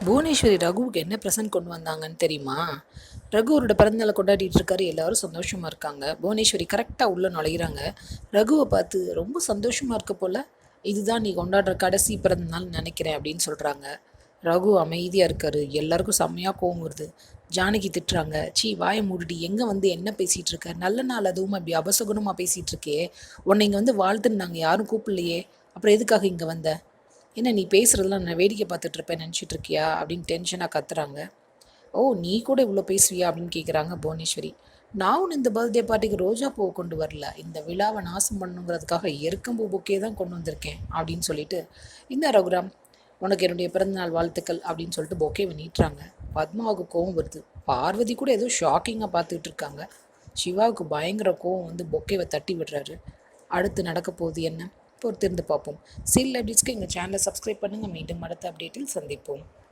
புவனேஸ்வரி ரகுவுக்கு என்ன ப்ரெசன்ட் கொண்டு வந்தாங்கன்னு தெரியுமா? ரகு அவரோட பிறந்தநாளை கொண்டாடிட்டு இருக்காரு. எல்லாரும் சந்தோஷமாக இருக்காங்க. புவனேஸ்வரி கரெக்டாக உள்ளே நுழையிறாங்க. ரகுவை பார்த்து ரொம்ப சந்தோஷமாக இருக்க போல், இதுதான் நீ கொண்டாடுற கடைசி பிறந்தநாள் நினைக்கிறேன் அப்படின்னு சொல்கிறாங்க. ரகு அமைதியாக இருக்காரு. எல்லாருக்கும் செம்மையாக கோவம் வருது. ஜானகி திட்டுறாங்க. சீ வாயை மூடிடி, எங்கே வந்து என்ன பேசிகிட்டு இருக்க? நல்ல நாள் அதுவும் அப்படி அபசகுணமாக பேசிகிட்டு இருக்கே. உன்னை இங்கே வந்து வாழ்த்துன்னு நாங்கள் யாரும் கூப்பிடலையே, அப்புறம் எதுக்காக இங்கே வந்த? என்ன நீ பேசுகிறதெல்லாம் நான் வேடிக்கை பார்த்துட்டு இருப்பேன் நினச்சிட்டு இருக்கியா அப்படின்னு டென்ஷனாக கத்துறாங்க. ஓ நீ கூட இவ்வளோ பேசுவியா அப்படின்னு கேட்குறாங்க புவனேஸ்வரி. நான் ஒன்று இந்த பர்த்டே பார்ட்டிக்கு ரோஜா பூவை கொண்டு வரல, இந்த விழாவை நாசம் பண்ணுங்கிறதுக்காக எருக்கம்பூ பொக்கே தான் கொண்டு வந்திருக்கேன் அப்படின்னு சொல்லிட்டு, இந்த ரகுராம் உனக்கு என்னுடைய பிறந்தநாள் வாழ்த்துக்கள் அப்படின்னு சொல்லிட்டு பொக்கேவை நீட்டுறாங்க. பத்மாவுக்கு கோவம் வருது. பார்வதி கூட ஏதோ ஷாக்கிங்காக பார்த்துட்டு இருக்காங்க. சிவாவுக்கு பயங்கர கோவம் வந்து பொக்கேவை தட்டி விடுறாரு. அடுத்து நடக்க போகுது என்ன, பொறுத்திருந்து பார்ப்போம். சில் அப்டேட்ஸ்க்கு எங்கள் சேனலை சப்ஸ்கிரைப் பண்ணுங்கள். மீண்டும் அடுத்த அப்டேட்டில் சந்திப்போம்.